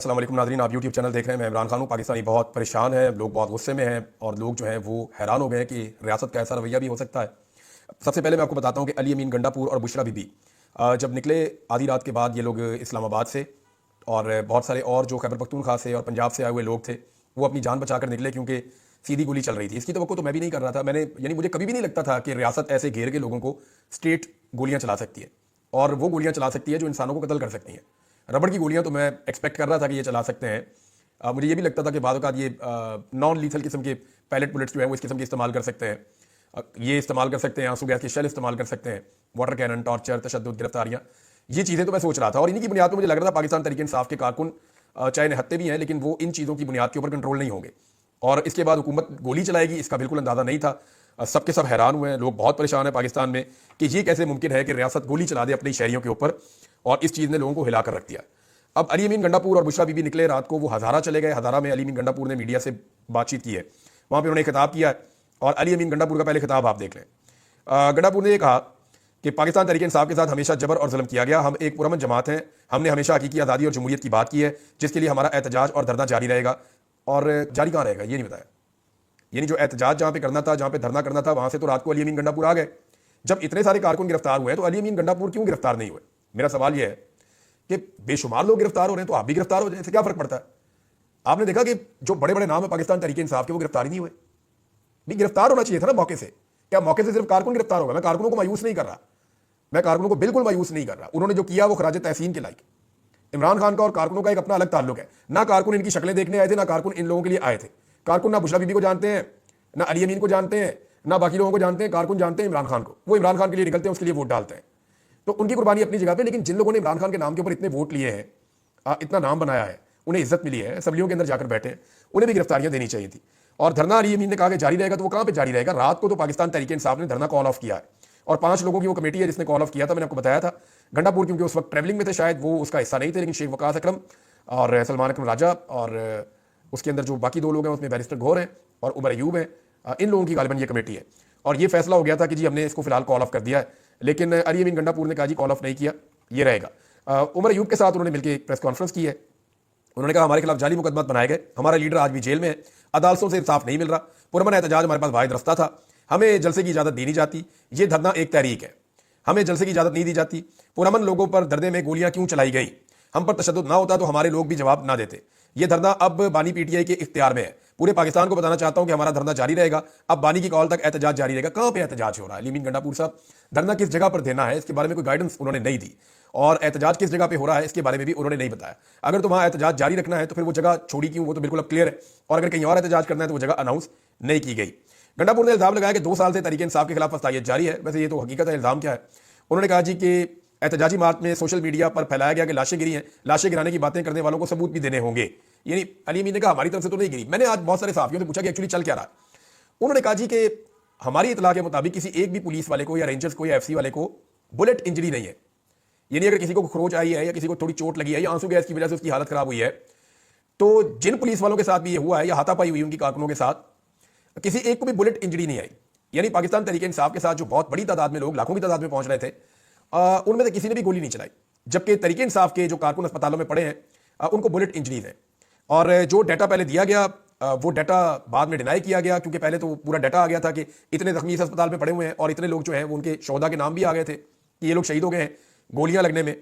السلام علیکم ناظرین، آپ یوٹیوب چینل دیکھ رہے ہیں. میں عمران خان ہوں. پاکستانی بہت پریشان ہے، لوگ بہت غصے میں ہیں اور لوگ جو ہیں وہ حیران ہو گئے ہیں کہ ریاست کا ایسا رویہ بھی ہو سکتا ہے. سب سے پہلے میں آپ کو بتاتا ہوں کہ علی امین گنڈا پور اور بشرا بی بی جب نکلے آدھی رات کے بعد، یہ لوگ اسلام آباد سے اور بہت سارے اور جو خیبر پختونخوا سے اور پنجاب سے آئے ہوئے لوگ تھے، وہ اپنی جان بچا کر نکلے کیونکہ سیدھی گولی چل رہی تھی. اس کی توقع تو میں بھی نہیں کر رہا تھا. مجھے کبھی بھی نہیں لگتا تھا کہ ریاست ایسے گھیر کے لوگوں کو اسٹیٹ گولیاں چلا سکتی ہے، اور وہ گولیاں چلا سکتی ہے جو انسانوں کو قتل کر سکتی ہیں. ربڑ کی گولیاں تو میں ایکسپیکٹ کر رہا تھا کہ یہ چلا سکتے ہیں. مجھے یہ بھی لگتا تھا کہ بعض اوقات یہ نان لیتھل قسم کے پیلٹ بلٹس جو ہیں وہ اس قسم کے استعمال کر سکتے ہیں. یہ استعمال کر سکتے ہیں، آنسو گیس کے شیل استعمال کر سکتے ہیں، واٹر کینن، ٹارچر، تشدد، گرفتاریاں. یہ چیزیں تو میں سوچ رہا تھا، اور انہی کی بنیاد پہ مجھے لگ رہا تھا پاکستان تحریک انصاف کے کارکن چاہے نہتے بھی ہیں لیکن وہ ان چیزوں کی بنیاد کے اوپر کنٹرول نہیں ہوں گے، اور اس کے بعد حکومت گولی چلائے گی، اس کا بالکل اندازہ نہیں تھا. سب کے سب حیران ہوئے ہیں، لوگ بہت پریشان ہیں پاکستان میں کہ یہ کیسے ممکن ہے کہ ریاست گولی چلا دے اپنے شہریوں کے اوپر، اور اس چیز نے لوگوں کو ہلا کر رکھ دیا. اب علی امین گنڈا پور اور بشرا بی بی نکلے رات کو، وہ ہزارہ چلے گئے. ہزارہ میں علی امین گنڈا پور نے میڈیا سے بات چیت کی ہے، وہاں پہ انہوں نے خطاب کیا ہے، اور علی امین گنڈا پور کا پہلے خطاب آپ دیکھ لیں. گنڈا پور نے یہ کہا کہ پاکستان تحریک انصاف کے ساتھ ہمیشہ جبر اور ظلم کیا گیا. ہم ایک پرامن جماعت ہیں، ہم نے ہمیشہ حقیقی آزادی اور جمہوریت کی بات کی ہے، جس کے لیے ہمارا احتجاج اور دھرنا جاری رہے گا. اور جاری کہاں رہے گا یہ نہیں بتایا. یعنی جو احتجاج جہاں پہ کرنا تھا، جہاں پہ دھرنا کرنا تھا، وہاں سے تو رات کو علی امین گنڈا پور آ گئے. جب اتنے سارے کارکن گرفتار ہوئے تو علی امین گنڈا پور کیوں گرفتار نہیں ہوئے؟ میرا سوال یہ ہے کہ بے شمار لوگ گرفتار ہو رہے ہیں تو آپ بھی گرفتار ہو جائیں، اس سے کیا فرق پڑتا ہے؟ آپ نے دیکھا کہ جو بڑے بڑے نام ہیں پاکستان تحریک انصاف کے، وہ گرفتار ہی نہیں ہوئے. بھی گرفتار ہونا چاہیے تھا نا موقع سے. کیا موقع سے صرف کارکن گرفتار ہوگا؟ میں کارکنوں کو مایوس نہیں کر رہا، میں کارکنوں کو بالکل مایوس نہیں کر رہا. انہوں نے جو کیا وہ خراج تحسین کے لائق. عمران خان کا اور کارکنوں کا ایک اپنا الگ تعلق ہے. نہ کارکن ان کی شکلیں دیکھنے آئے تھے، نہ کارکن ان لوگوں کے لیے آئے تھے. کارکن نہ بشرا بی بی کو جانتے ہیں، نہ علی امین کو جانتے ہیں، نہ باقی لوگوں کو جانتے ہیں. کارکن جانتے ہیں عمران خان کو، وہ عمران خان کے لیے نکلتے ہیں، اس کے لیے ووٹ ڈالتے ہیں. تو ان کی قربانی اپنی جگہ پہ. لیکن جن لوگوں نے عمران خان کے نام کے اوپر اتنے ووٹ لیے ہیں، اتنا نام بنایا ہے، انہیں عزت ملی ہے، اسمبلیوں کے اندر جا کر بیٹھے ہیں، انہیں بھی گرفتاریاں دینی چاہیے تھی. اور دھرنا علی امین نے کہا کہ جاری رہے گا، تو وہ کہاں پہ جاری رہے گا؟ رات کو تو پاکستان تحریک انصاف نے دھرنا کال آف کیا ہے، اور 5 لوگوں کی وہ کمیٹی ہے جس نے کال آف کیا تھا. میں نے آپ کو بتایا تھا. گنڈا پور کیونکہ اس وقت ٹریولنگ میں تھے، شاید وہ اس کا حصہ نہیں تھے، لیکن شیخ وقاص اکرم اور سلمان اکرم راجہ اور اس کے اندر جو باقی 2 لوگ ہیں، اس میں بیرسٹر گھور ہیں اور عمر ایوب ہیں، ان لوگوں کی غالباً یہ کمیٹی ہے. اور یہ فیصلہ ہو گیا تھا کہ جی ہم نے اس کو فی الحال کال آف کر دیا ہے. لیکن علی امین گنڈا پور نے کہا جی کال آف نہیں کیا، یہ رہے گا. عمر ایوب کے ساتھ انہوں نے مل کے ایک پریس کانفرنس کی ہے. انہوں نے کہا ہمارے خلاف جعلی مقدمات بنائے گئے، ہمارا لیڈر آج بھی جیل میں ہے، عدالتوں سے انصاف نہیں مل رہا، پرامن احتجاج ہمارے پاس واحد رستہ تھا، ہمیں جلسے کی اجازت دی نہیں جاتی، یہ دھرنا ایک تحریک ہے، ہمیں جلسے کی اجازت نہیں دی جاتی. پرامن لوگوں پر دردے میں گولیاں کیوں چلائی گئی؟ ہم پر تشدد نہ ہوتا تو ہمارے لوگ بھی جواب نہ دیتے. یہ دھرنا اب بانی پی ٹی آئی کے اختیار میں ہے. پورے پاکستان کو بتانا چاہتا ہوں کہ ہمارا دھرنا جاری رہے گا، اب بانی کی کال تک احتجاج جاری رہے گا. کہاں پہ احتجاج ہو رہا ہے؟ علی امین گنڈا پور صاحب، دھرنا کس جگہ پر دینا ہے اس کے بارے میں کوئی گائیڈنس انہوں نے نہیں دی، اور احتجاج کس جگہ پہ ہو رہا ہے اس کے بارے میں بھی انہوں نے نہیں بتایا. اگر تو وہاں احتجاج جاری رکھنا ہے تو پھر وہ جگہ چھوڑی کیوں؟ وہ تو بالکل اب کلیئر ہے. اور اگر کہیں اور احتجاج کرنا ہے تو وہ جگہ اناؤنس نہیں کی گئی. گنڈا پور نے الزام لگایا کہ 2 سال سے تحریک انصاف کے خلاف فسادیت جاری ہے. ویسے یہ تو حقیقت ہے. الزام کیا ہے؟ انہوں نے کہا جی کہ احتجاجی مارچ میں سوشل میڈیا پر پھیلایا گیا کہ لاشیں گری ہیں، لاشیں گرانے کی باتیں کرنے والوں کو ثبوت بھی دینے ہوں گے. یعنی علی امین نے کہا ہماری طرف سے تو نہیں گری. میں نے آج بہت سارے صحافیوں سے پوچھا کہ ایکچولی چل کیا رہا. انہوں نے کہا جی کہ ہماری اطلاع کے مطابق کسی ایک بھی پولیس والے کو یا رینجرز کو یا ایف سی والے کو بلٹ انجری نہیں ہے. یعنی اگر کسی کو خروچ آئی ہے یا کسی کو تھوڑی چوٹ لگی ہے یا آنسو گیس کی وجہ سے اس کی حالت خراب ہوئی ہے، تو جن پولیس والوں کے ساتھ بھی یہ ہوا ہے یا ہاتھا پائی ہوئی ان کی کارکنوں کے ساتھ، کسی ایک کو بھی بلٹ انجری نہیں آئی. یعنی پاکستان تحریک انصاف کے ساتھ جو بہت بڑی تعداد میں لوگ، لاکھوں کی تعداد میں پہنچ رہے تھے، ان میں سے کسی نے بھی گولی نہیں چلائی. جبکہ تحریک انصاف کے جو کارکن اسپتالوں میں پڑے ہیں ان کو بلٹ انجریز ہیں. اور جو ڈیٹا پہلے دیا گیا وہ ڈیٹا بعد میں ڈینائی کیا گیا، کیونکہ پہلے تو پورا ڈیٹا آ گیا تھا کہ اتنے زخمی اس اسپتال میں پڑے ہوئے ہیں، اور اتنے لوگ جو ہیں وہ ان کے شہداء کے نام بھی آ گئے تھے کہ یہ لوگ شہید ہو گئے ہیں گولیاں لگنے میں.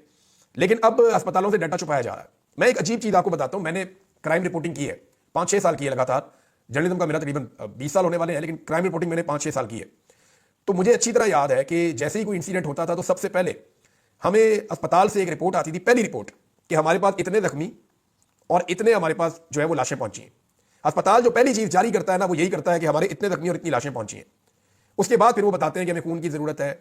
لیکن اب اسپتالوں سے ڈیٹا چھپایا جا رہا ہے. میں ایک عجیب چیز آپ کو بتاتا ہوں. میں نے کرائم رپورٹنگ کی ہے 5-6 سال کی ہے لگاتار. جرنلزم کا میرا تقریباً 20 سال ہونے والے ہیں، لیکن کرائم رپورٹنگ میں نے 5-6 سال کی ہے. تو مجھے اچھی طرح یاد ہے کہ جیسے ہی کوئی انسیڈنٹ ہوتا تھا تو سب سے پہلے ہمیں اسپتال سے ایک رپورٹ آتی تھی، پہلی رپورٹ، کہ ہمارے پاس اتنے زخمی اور اتنے ہمارے پاس جو ہے وہ لاشیں پہنچی ہیں. اسپتال جو پہلی چیز جاری کرتا ہے نا، وہ یہی کرتا ہے کہ ہمارے اتنے زخمی اور اتنی لاشیں پہنچی ہیں. اس کے بعد پھر وہ بتاتے ہیں کہ ہمیں خون کی ضرورت ہے،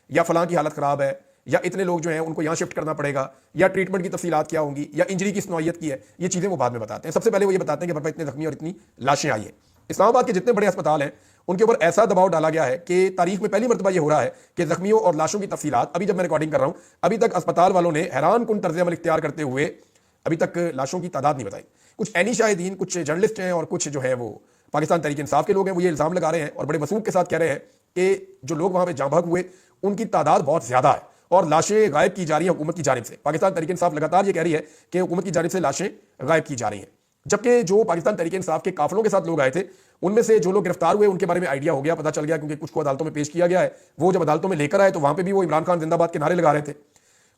یا فلاں کی حالت خراب ہے، یا اتنے لوگ جو ہیں ان کو یہاں شفٹ کرنا پڑے گا، یا ٹریٹمنٹ کی تفصیلات کیا ہوں گی، یا انجری کس نوعیت کی ہے. یہ چیزیں وہ بعد میں بتاتے ہیں. سب سے پہلے وہ یہ بتاتے ہیں کہ اتنے زخمی اور اتنی لاشیں آئی ہیں. اسلام آباد کے جتنے بڑے اسپتال ہیں ان کے اوپر ایسا دباؤ ڈالا گیا ہے کہ تاریخ میں پہلی مرتبہ یہ ہو رہا ہے کہ زخمیوں اور لاشوں کی تفصیلات، ابھی جب میں ریکارڈنگ کر رہا ہوں، ابھی تک اسپتال والوں نے حیران کن طرز عمل اختیار کرتے ہوئے ابھی تک لاشوں کی تعداد نہیں بتائی. کچھ عینی شاہدین، کچھ جرنلسٹ ہیں اور کچھ جو ہے وہ پاکستان تحریک انصاف کے لوگ ہیں، وہ یہ الزام لگا رہے ہیں اور بڑے وثوق کے ساتھ کہہ رہے ہیں کہ جو لوگ وہاں پہ جاں بحق ہوئے ان کی تعداد بہت زیادہ ہے اور لاشیں غائب کی جا رہی ہیں حکومت کی جانب سے. پاکستان تحریک انصاف لگاتار یہ کہہ رہی ہے کہ حکومت کی جانب سے لاشیں غائب کی جا رہی ہیں. جبکہ جو پاکستان تحریک انصاف کے قافلوں کے ساتھ لوگ آئے تھے ان میں سے جو لوگ گرفتار ہوئے ان کے بارے میں آئیڈیا ہو گیا, پتہ چل گیا, کیونکہ کچھ کو عدالتوں میں پیش کیا گیا ہے. وہ جب عدالتوں میں لے کر آئے تو وہاں پہ بھی وہ عمران خان زندہ باد کے نعرے لگا رہے تھے,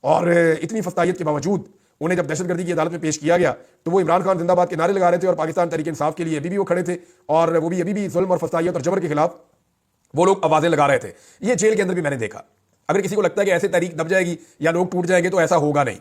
اور اتنی فستائیت کے باوجود انہیں جب دہشت گردی کی عدالت میں پیش کیا گیا تو وہ عمران خان زندہ باد کے نعرے لگا رہے تھے, اور پاکستان تحریک انصاف کے لیے ابھی بھی وہ کھڑے تھے, اور وہ بھی ابھی بھی ظلم اور فستائیت اور جبر کے خلاف وہ لوگ آوازیں لگا رہے تھے. یہ جیل کے اندر بھی میں نے دیکھا. اگر کسی کو لگتا ہے کہ ایسے تحریک دب جائے گی یا لوگ ٹوٹ جائیں گے تو ایسا ہوگا نہیں.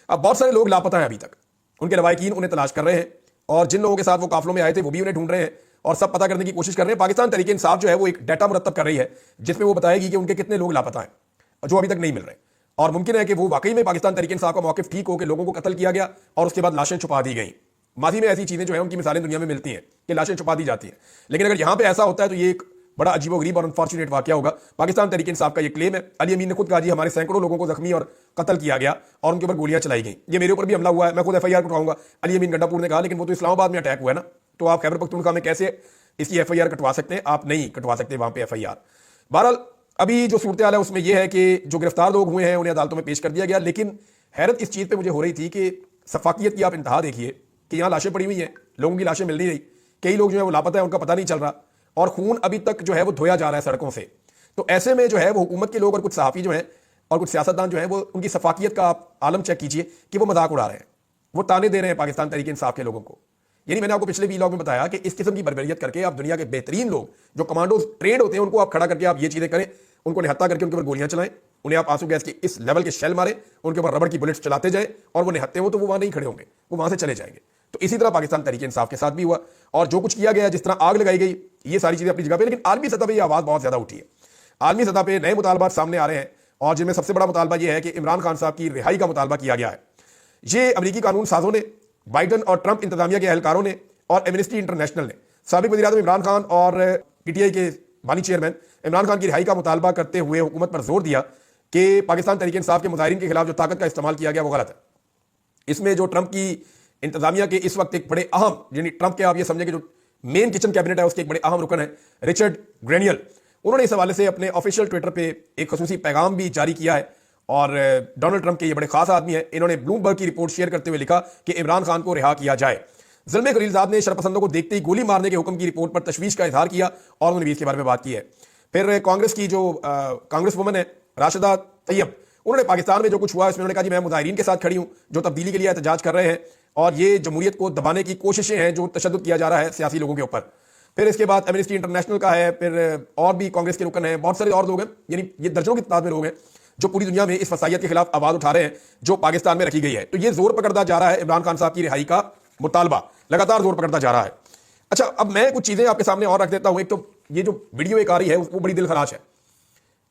اب بہت سارے لوگ لاپتہ ہیں ابھی تک, ان کے لواحقین انہیں تلاش کر رہے ہیں, اور جن لوگوں کے ساتھ وہ قافلوں میں آئے تھے وہ بھی انہیں ڈھونڈ رہے ہیں اور سب پتہ کرنے کی کوشش کر رہے ہیں. پاکستان تحریک انصاف جو ہے وہ ایک ڈیٹا مرتب کر رہی ہے جس میں وہ بتائے گی کہ ان کے کتنے لوگ لاپتہ ہیں جو ابھی تک نہیں مل رہے, اور ممکن ہے کہ وہ واقعی میں پاکستان تحریک انصاف کا موقف ٹھیک ہو کہ لوگوں کو قتل کیا گیا اور اس کے بعد لاشیں چھپا دی گئیں. ماضی میں ایسی چیزیں جو ہیں ان کی مثالیں دنیا میں ملتی ہیں کہ لاشیں چھپا دی جاتی ہیں, لیکن اگر یہاں پہ ایسا ہوتا ہے تو یہ ایک بڑا عجیب و غریب اور انفارچونیٹ واقعہ ہوگا. پاکستان تحریک انصاف کا یہ کلیم ہے. علی امین نے خود کہا جی ہمارے سینکڑوں لوگوں کو زخمی اور قتل کیا گیا اور ان کے اوپر گولیاں چلائی گئیں, یہ میرے اوپر بھی حملہ ہوا ہے, میں خود ایف آئی آر کٹواؤں گا. علی امین گنڈا پور نے کہا لیکن وہ تو اسلام آباد میں اٹیک ہوا ہے نا, تو آپ خیبر پختونخوا میں کیسے اس کی ایف آئی آر کٹوا سکتے ہیں؟ آپ نہیں کٹوا سکتے وہاں پہ ایف آئی آر. بہرحال ابھی جو صورتحال ہے اس میں یہ ہے کہ جو گرفتار لوگ ہوئے ہیں انہیں عدالتوں میں پیش کر دیا گیا, لیکن حیرت اس چیز پہ مجھے ہو رہی تھی کہ شفافیت کی آپ انتہا دیکھیے کہ یہاں لاشیں پڑی ہوئی ہیں, لوگوں کی لاشیں مل نہیں رہی, کئی لوگ جو ہیں وہ لاپتہ ہیں, ان کا پتہ نہیں چل رہا, اور خون ابھی تک جو ہے وہ دھویا جا رہا ہے سڑکوں سے. تو ایسے میں جو ہے وہ حکومت کے لوگ اور کچھ صحافی جو ہیں اور کچھ سیاستدان جو ہیں وہ ان کی شفافیت کا آپ عالم چیک کیجئے کہ وہ مذاق اڑا رہے ہیں, وہ تانے دے رہے ہیں پاکستان تحریک انصاف کے لوگوں کو. یعنی میں نے آپ کو پچھلے ویلاگ میں بتایا کہ اس قسم کی بربریت کر کے آپ دنیا کے بہترین لوگ جو کمانڈوز ٹرینڈ ہوتے ہیں ان کو آپ کھڑا کر کے آپ یہ چیزیں کریں, ان کو نہتہ کر کے ان کے اوپر گولیاں چلائیں, انہیں آپ آنسو گیس کے اس لیول کے شیل ماریں, ان کے اوپر ربڑ کی بلٹس چلاتے جائیں, اور وہ نہتے ہو تو وہ وہاں نہیں کھڑے ہوں گے, وہ وہاں سے چلے جائیں گے. تو اسی طرح پاکستان تحریک انصاف کے ساتھ بھی ہوا, اور جو کچھ کیا گیا, جس طرح آگ لگائی گئی, یہ ساری چیزیں اپنی جگہ پہ, لیکن عالمی سطح پہ یہ آواز بہت زیادہ اٹھی ہے. عالمی سطح پہ نئے مطالبات سامنے آ رہے ہیں, اور جن میں سب سے بڑا مطالبہ یہ ہے کہ عمران خان صاحب کی رہائی کا مطالبہ کیا گیا ہے. یہ امریکی قانون سازوں نے, بائیڈن اور ٹرمپ انتظامیہ کے اہلکاروں نے اور ایمنسٹی انٹرنیشنل نے سابق وزیر اعظم عمران خان اور پی ٹی آئی کے بانی چیئرمین عمران خان کی رہائی کا مطالبہ کرتے ہوئے حکومت پر زور دیا کہ پاکستان تحریک انصاف کے مظاہرین کے خلاف جو طاقت کا استعمال کیا گیا وہ غلط ہے. اس میں جو ٹرمپ کی انتظامیہ کے اس وقت ایک بڑے اہم, یعنی ٹرمپ کے آپ یہ سمجھیں کہ جو مین کچن کیبنٹ ہے اس کے ایک بڑے اہم رکن ہے رچرڈ گرینیل, انہوں نے اس حوالے سے اپنے آفیشیل ٹویٹر پہ ایک خصوصی پیغام بھی جاری کیا ہے, اور ڈونلڈ ٹرمپ کے یہ بڑے خاص آدمی ہیں, انہوں نے بلومبرگ کی رپورٹ شیئر کرتے ہوئے لکھا کہ عمران خان کو رہا کیا جائے. زلمے خلیلزاد نے شرپسندوں کو دیکھتے ہی گولی مارنے کے حکم کی رپورٹ پر تشویش کا اظہار کیا اور انہوں نے بھی اس کے بارے میں بات کی ہے. پھر کانگریس کی جو کانگریس وومن ہے راشدہ طیب, انہوں نے پاکستان میں جو کچھ ہوا اس میں انہوں نے کہا جی میں مظاہرین کے ساتھ کھڑی ہوں جو تبدیلی کے لیے احتجاج کر رہے ہیں, اور یہ جمہوریت کو دبانے کی کوششیں ہیں جو تشدد کیا جا رہا ہے سیاسی لوگوں کے اوپر. پھر اس کے بعد ایمنسٹی انٹرنیشنل کا ہے, پھر اور بھی کانگریس کے رکن ہیں, بہت سارے اور لوگ ہیں, یعنی یہ درجنوں کی تعداد میں لوگ ہیں جو پوری دنیا میں اس فسائیت کے خلاف آواز اٹھا رہے ہیں جو پاکستان میں رکھی گئی ہے. تو یہ زور پکڑتا جا رہا ہے عمران خان صاحب کی رہائی کا مطالبہ لگاتار زور پکڑتا جا رہا ہے. اچھا, اب میں کچھ چیزیں آپ کے سامنے اور رکھ دیتا ہوں. ایک تو یہ جو ویڈیو ایک آ رہی ہے وہ بڑی دل خراش ہے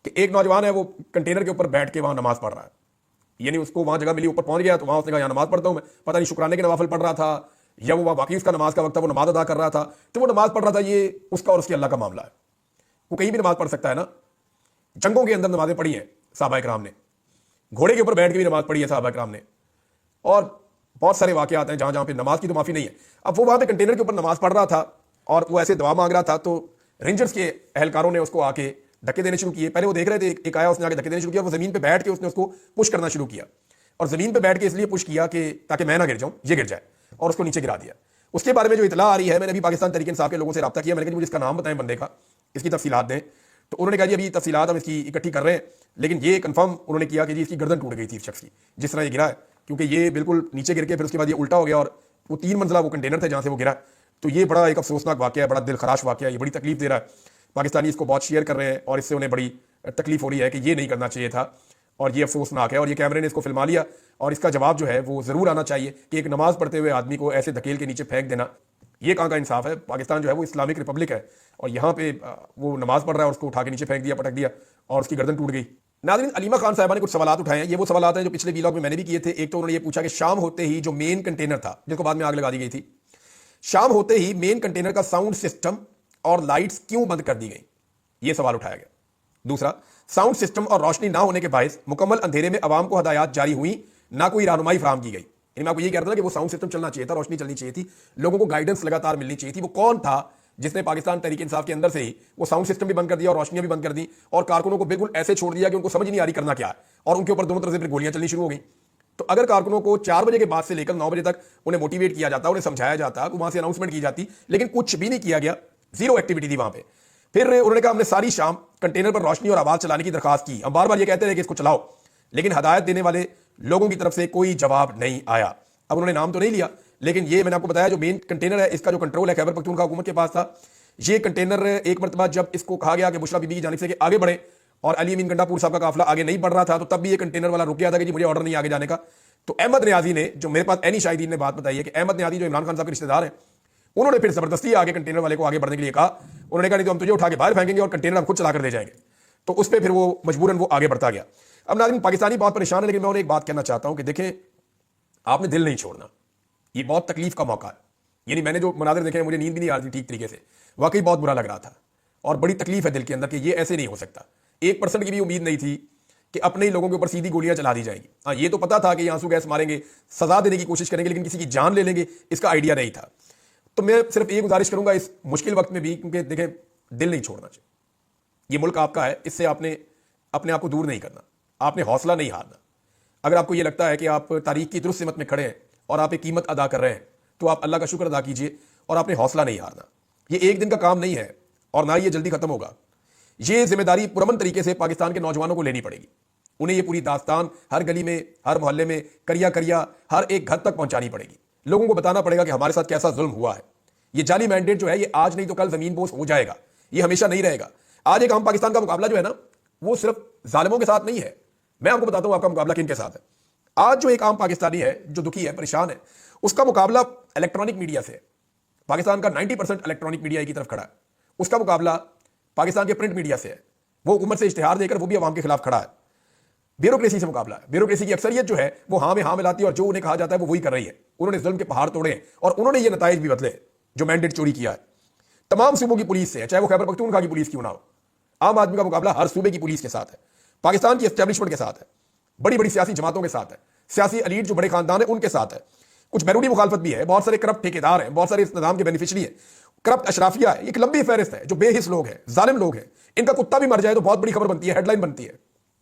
کہ ایک نوجوان ہے وہ کنٹینر کے اوپر بیٹھ کے وہاں نماز پڑھ رہا ہے, یعنی اس کو وہاں جگہ ملی, اوپر پہنچ گیا تو وہاں اس نے کہا یہاں نماز پڑھتا ہوں میں, پتہ نہیں شکرانے کے نوافل پڑھ رہا تھا یا وہ واقعی اس کا نماز کا وقت تھا, وہ نماز ادا کر رہا تھا تو وہ نماز پڑھ رہا تھا. یہ اس کا اور اس کے اللہ کا معاملہ ہے, وہ کہیں بھی نماز پڑھ سکتا ہے نا. جنگوں کے اندر نمازیں پڑھی ہیں صحابہ کرام نے, گھوڑے کے اوپر بیٹھ کے بھی نماز پڑھی ہے صحابہ کرام نے, اور بہت سارے واقعات ہیں جہاں جہاں پہ نماز کی تو معافی نہیں ہے. اب وہ وہاں پہ کنٹینر کے اوپر نماز پڑھ رہا تھا اور وہ ایسے دعا مانگ رہا تھا, تو رینجرز کے اہلکاروں نے اس کو آ کے دھکے دینے شروع کیے. پہلے وہ دیکھ رہے تھے, ایک آیا اس نے آ کے دھکے دینے شروع کیا, وہ زمین پہ بیٹھ کے اس نے اس کو پش کرنا شروع کیا, اور زمین پہ بیٹھ کے اس لیے پش کیا کہ تاکہ میں نہ گر جاؤں, یہ گر جائے, اور اس کو نیچے گرا دیا. اس کے بارے میں جو اطلاع آ رہی ہے, میں نے ابھی پاکستان تحریک انصاف کے لوگوں سے رابطہ کیا, میں نے کہا مجھے اس کا نام بتائیں بندے کا, اس کی تفصیلات دیں. تو انہوں نے کہا جی ابھی تفصیلات ہم اس کی اکٹھی کر رہے ہیں, لیکن یہ کنفرم انہوں نے کیا کہ جی اس کی گردن ٹوٹ گئی تھی اس شخص کی جس طرح یہ گرا ہے, کیونکہ یہ بالکل نیچے گر کے پھر اس کے بعد یہ الٹا ہو گیا, اور وہ 3 منزلہ وہ کنٹینر تھے جہاں سے وہ گرا. تو یہ بڑا ایک افسوسناک واقعہ ہے, بڑا دل خراش واقعہ ہے, یہ بڑی تکلیف دے رہا ہے. پاکستانی اس کو بہت شیئر کر رہے ہیں اور اس سے انہیں بڑی تکلیف ہو رہی ہے کہ یہ نہیں کرنا چاہیے تھا, اور یہ افسوسناک ہے. اور یہ کیمرے نے اس کو فلما لیا, اور اس کا جواب جو ہے وہ ضرور آنا چاہیے کہ ایک نماز پڑھتے ہوئے آدمی کو ایسے دھکیل کے نیچے پھینک دینا, یہ کہاں کا انصاف ہے. پاکستان جو ہے وہ اسلامک ریپبلک ہے, اور یہاں پہ وہ نماز پڑھ رہا ہے اور اس کو اٹھا کے نیچے پھینک دیا, پٹک دیا, اور اس کی گردن ٹوٹ گئی. ناظرین, علیمہ خان صاحبہ نے کچھ سوالات اٹھائے ہیں. یہ وہ سوالات ہیں جو پچھلے ویلاگ میں نے بھی کیے تھے. ایک تو انہوں نے یہ پوچھا کہ شام ہوتے ہی جو مین کنٹینر تھا جس کو بعد میں آگ لگا دی گئی تھی, شام ہوتے ہی مین کنٹینر کا ساؤنڈ سسٹم اور لائٹس کیوں بند کر دی گئی, یہ سوال اٹھایا گیا. دوسرا, ساؤنڈ سسٹم اور روشنی نہ ہونے کے باعث مکمل اندھیرے میں عوام کو ہدایات جاری ہوئی, نہ کوئی رہنمائی فراہم کی گئی. یعنی میں آپ کو یہ کہہ رہا تھا کہ وہ ساؤنڈ سسٹم چلنا چاہیے تھا, روشنی چلنی چاہیے تھی, لوگوں کو گائیڈنس لگاتار ملنی چاہیے تھی. وہ کون تھا جس نے پاکستان تحریک انصاف کے اندر سے ہی وہ ساؤنڈ سسٹم بھی بند کر دیا اور روشنیاں بھی بند کر دی, اور کارکنوں کو بالکل ایسے چھوڑ دیا کہ ان کو سمجھ نہیں آ رہی کرنا کیا ہے, اور ان کے اوپر دونوں طرف سے پھر گولیاں چلنی شروع ہو گئی. تو اگر کارکنوں کو 4 بجے کے بعد سے لے کر 9 بجے تک انہیں موٹیویٹ کیا جاتا، انہیں سمجھایا جاتا، وہاں سے اناؤنسمنٹ کی جاتی، لیکن کچھ بھی نہیں کیا گیا، زیرو ایکٹیویٹی تھی وہاں پہ. پھر انہوں نے کہا ہم نے ساری شام کنٹینر پر روشنی اور آواز چلانے کی درخواست کی. ہم بار بار یہ کہتے رہے کہ اس کو چلاؤ، لیکن ہدایت دینے والے لوگوں کی طرف سے کوئی جواب نہیں آیا. اب انہوں نے نام تو نہیں لیا، لیکن یہ میں نے آپ کو بتایا جو مین کنٹینر ہے اس کا جو کنٹرول ہے خیبر پختونخوا حکومت کے پاس تھا. یہ کنٹینر ایک مرتبہ جب اس کو کہا گیا کہ بشرا بی بی کی جانب سے کہ آگے بڑھیں اور علی امین گنڈا پور صاحب کا قافلہ آگے نہیں بڑھ رہا تھا، تو تب بھی یہ کنٹینر والا رک گیا تھا کہ جی مجھے آرڈر نہیں آگے جانے کا. تو احمد نیازی نے، جو میرے پاس اینی شاہدین نے بات بتائی ہے کہ احمد نیازی جو عمران خان صاحب کے رشتہ دار ہیں، انہوں نے پھر زبردستی آگے کنٹینر والے کو آگے بڑھنے کے لیے کہا. انہوں نے کہا نہیں تو ہم تجھے اٹھا کے باہر پھینکیں گے اور کنٹینر ہم خود چلا کر دے جائیں گے. تو اس پہ پھر وہ مجبوراً وہ آگے بڑھتا گیا. اب ناظرین پاکستانی بہت پریشان ہے، لیکن میں انہیں ایک بات کہنا چاہتا ہوں کہ دیکھیں آپ نے دل نہیں چھوڑنا، یہ بہت تکلیف کا موقع ہے. یعنی میں نے جو مناظر دیکھے ہیں مجھے نیند بھی نہیں آ رہی ٹھیک طریقے سے، واقعی بہت برا لگ رہا تھا اور بڑی تکلیف ہے دل کے اندر کہ یہ ایسے نہیں ہو سکتا. 1% کی بھی امید نہیں تھی کہ اپنے ہی لوگوں کے اوپر سیدھی گولیاں چلا دی جائیں گی. ہاں یہ تو پتا تھا کہ یہ آنسو گیس ماریں گے، سزا دینے کی کوشش کریں گے، لیکن کسی کی جان لے لیں گے اس کا آئیڈیا نہیں تھا. تو میں صرف یہ گزارش کروں گا اس مشکل وقت میں بھی، کیونکہ دیکھیں دل نہیں چھوڑنا چاہیے. یہ ملک آپ کا ہے، اس سے آپ نے اپنے آپ کو دور نہیں کرنا، آپ نے حوصلہ نہیں ہارنا. اگر آپ کو یہ لگتا ہے کہ آپ تاریخ کی درست سمت میں کھڑے ہیں اور آپ ایک قیمت ادا کر رہے ہیں تو آپ اللہ کا شکر ادا کیجئے اور آپ نے حوصلہ نہیں ہارنا. یہ ایک دن کا کام نہیں ہے اور نہ یہ جلدی ختم ہوگا. یہ ذمہ داری پرامن طریقے سے پاکستان کے نوجوانوں کو لینی پڑے گی. انہیں یہ پوری داستان ہر گلی میں، ہر محلے میں، کریا ہر ایک گھر تک پہنچانی پڑے گی. لوگوں کو بتانا پڑے گا کہ ہمارے ساتھ کیسا ظلم ہوا ہے. یہ جعلی مینڈیٹ جو ہے یہ آج نہیں تو کل زمین بوس ہو جائے گا، یہ ہمیشہ نہیں رہے گا. آج ایک عام پاکستان کا مقابلہ جو ہے نا وہ صرف ظالموں کے ساتھ نہیں ہے. میں آپ کو بتاتا ہوں آپ کا مقابلہ کن کے ساتھ ہے. آج جو ایک عام پاکستانی ہے جو دکھی ہے، پریشان ہے، اس کا مقابلہ الیکٹرانک میڈیا سے. پاکستان کا 90% الیکٹرانک میڈیا کی طرف کھڑا ہے. اس کا مقابلہ پاکستان کے پرنٹ میڈیا سے ہے، وہ حکومت سے اشتہار دے کر وہ بھی عوام کے خلاف کھڑا ہے. بیوروکریسی سے مقابلہ ہے. بیوروکریسی کی اکثریت جو ہے وہ ہاں میں ہاں ملاتی ہے اور جو انہیں کہا جاتا ہے وہ وہی کر رہی ہے. انہوں نے ظلم کے پہاڑ توڑے ہیں اور انہوں نے یہ نتائج بھی بدلے جو مینڈیٹ چوری کیا ہے. تمام صوبوں کی پولیس سے ہے، چاہے وہ خیبر پختونخوا کی پولیس کیوں نہ ہو. عام آدمی کا مقابلہ ہر صوبے کی پولیس کے ساتھ ہے، پاکستان کی اسٹیبلشمنٹ کے ساتھ ہے، بڑی بڑی سیاسی جماعتوں کے ساتھ ہے، سیاسی ایلیٹ جو بڑے خاندان ہیں ان کے ساتھ ہے. کچھ بیرونی مخالفت بھی ہے، بہت سارے کرپٹ ٹھیکیدار ہیں، بہت سارے اس نظام کے بینیفیشری ہیں، کرپٹ اشرافیہ ہے. ایک لمبی فہرست ہے جو بے حس لوگ ہیں، ظالم لوگ ہیں. ان کا کتا بھی مر جائے تو بہت بڑی خبر بنتی ہے، ہیڈ لائن بنتی ہے.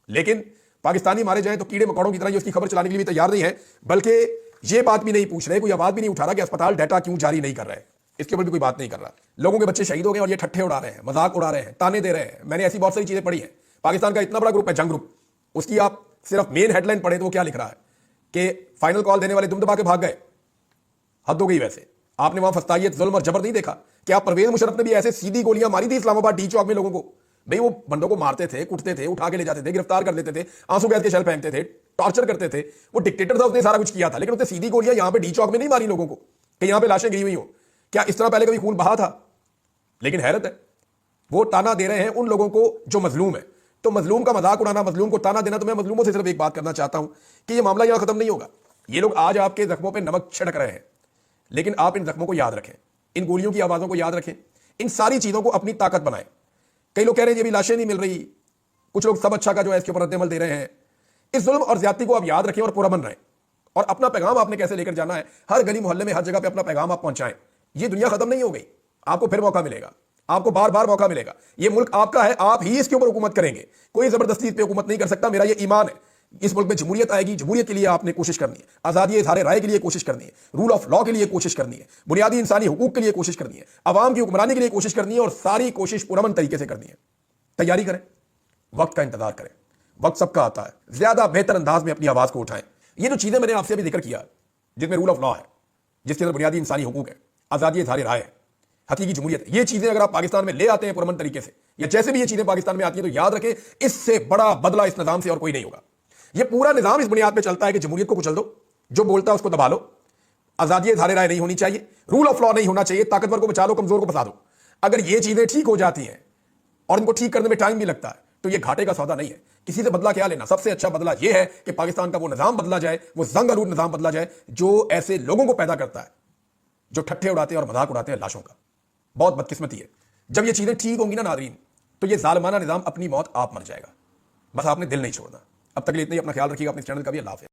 لیکن پاکستانی مارے جائیں تو کیڑے مکوڑوں کی طرح یہ اس کی خبر چلانے کے لیے بھی تیار نہیں ہے، بلکہ یہ بات بھی نہیں پوچھ رہے، کوئی آواز بھی نہیں اٹھا رہا کہ اسپتال ڈیٹا کیوں جاری نہیں کر رہے. اس کے اوپر بھی کوئی بات نہیں کر رہا. لوگوں کے بچے شہید ہو گئے اور یہ ٹھٹھے اڑا رہے ہیں، مذاق اڑا رہے ہیں، تانے دے رہے ہیں. میں نے ایسی بہت ساری چیزیں پڑھی ہیں. پاکستان کا اتنا بڑا گروپ ہے جنگ گروپ، اس کی آپ صرف مین ہیڈ لائن پڑھیں تو وہ کیا لکھ رہا ہے کہ فائنل کال دینے والے دم دبا کے بھاگ گئے. حد ہو گئی. ویسے آپ نے وہاں فسطائیت، ظلم اور جبر نہیں دیکھا؟ کیا پرویز مشرف نے بھی ایسے سیدھی گولیاں ماری تھی اسلام آباد ڈی چوک میں لوگوں کو؟ بھئی وہ بندوں کو مارتے تھے، کٹتے تھے، اٹھا کے لے جاتے تھے، گرفتار کر دیتے تھے، آنسو گیس کے شیل پھینکتے تھے، ٹارچر کرتے تھے. وہ ڈکٹیٹر تھا، اس نے سارا کچھ کیا تھا، لیکن اس نے سیدھی گولیاں یہاں پہ ڈی چوک میں نہیں ماری لوگوں کو کہ یہاں پہ لاشیں گئی ہوئی ہوں. کیا اس طرح پہلے کبھی خون بہا تھا؟ لیکن حیرت ہے وہ تانا دے رہے ہیں ان لوگوں کو جو مظلوم ہے. تو مظلوم کا مذاق اڑانا، مظلوم کو تانا دینا. تو میں مظلوموں سے صرف ایک بات کرنا چاہتا ہوں کہ یہ معاملہ یہاں ختم نہیں ہوگا. یہ لوگ آج آپ کے زخموں پہ نمک چھڑک رہے ہیں، لیکن آپ ان زخموں کو یاد رکھیں، ان گولیوں کی آوازوں کو یاد رکھیں، ان ساری چیزوں کو اپنی طاقت بنائیں. کئی لوگ کہہ رہے ہیں یہ بھی لاشیں نہیں مل رہی، کچھ لوگ سب اچھا کا جو ہے اس کے اوپر رد عمل دے رہے ہیں. اس ظلم اور زیادتی کو آپ یاد رکھیں اور پرامن رہیں. اور اپنا پیغام آپ نے کیسے لے کر جانا ہے، ہر گلی محلے میں ہر جگہ پہ اپنا پیغام آپ پہنچائیں. یہ دنیا ختم نہیں ہو گئی، آپ کو پھر موقع ملے گا، آپ کو بار بار موقع ملے گا. یہ ملک آپ کا ہے، آپ ہی اس کے اوپر حکومت کریں گے، کوئی زبردستی اس پہ حکومت نہیں کر سکتا. میرا یہ ایمان ہے اس ملک میں جمہوریت آئے گی. جمہوریت کے لیے آپ نے کوشش کرنی ہے، آزادی اظہار رائے کے لیے کوشش کرنی ہے، رول آف لا کے لیے کوشش کرنی ہے، بنیادی انسانی حقوق کے لیے کوشش کرنی ہے، عوام کی حکمرانی کے لیے کوشش کرنی ہے، اور ساری کوشش پرامن طریقے سے کرنی ہے. تیاری کریں، وقت کا انتظار کریں. وقت سب کا آتا ہے. زیادہ بہتر انداز میں اپنی آواز کو اٹھائیں. یہ جو چیزیں میں نے آپ سے ابھی ذکر کیا، جس میں رول آف لا ہے، جس کے اندر بنیادی انسانی حقوق ہے، آزادی اظہار رائے ہے، حقیقی جمہوریت ہے، یہ چیزیں اگر آپ پاکستان میں لے آتے ہیں پرامن طریقے سے، یا جیسے بھی یہ چیزیں پاکستان میں آتی ہیں، تو یاد رکھیں اس سے بڑا بدلہ اس نظام سے اور کوئی نہیں ہوگا. یہ پورا نظام اس بنیاد پہ چلتا ہے کہ جمہوریت کو کچل دو، جو بولتا ہے اس کو دبا لو، آزادی اظہار رائے نہیں ہونی چاہیے، رول آف لا نہیں ہونا چاہیے، طاقتور کو بچا لو، کمزور کو پھنسا دو. اگر یہ چیزیں ٹھیک ہو جاتی ہیں، اور ان کو ٹھیک کرنے میں ٹائم بھی لگتا ہے، تو یہ گھاٹے کا سودا نہیں ہے. کسی سے بدلہ کیا لینا؟ سب سے اچھا بدلہ یہ ہے کہ پاکستان کا وہ نظام بدلا جائے، وہ زنگ آلود نظام بدلا جائے جو ایسے لوگوں کو پیدا کرتا ہے جو ٹھٹھے اڑاتے ہیں اور مذاق اڑاتے ہیں لاشوں کا. بہت بدقسمتی ہے. جب یہ چیزیں ٹھیک ہوں گی نا ناظرین، تو یہ ظالمانہ نظام اپنی موت آپ مر جائے گا. بس آپ نے دل نہیں چھوڑنا. اب تک کے لیے اتنا ہی. اپنا خیال رکھیے گا، اپنے چینل کا بھی. اللہ حافظ.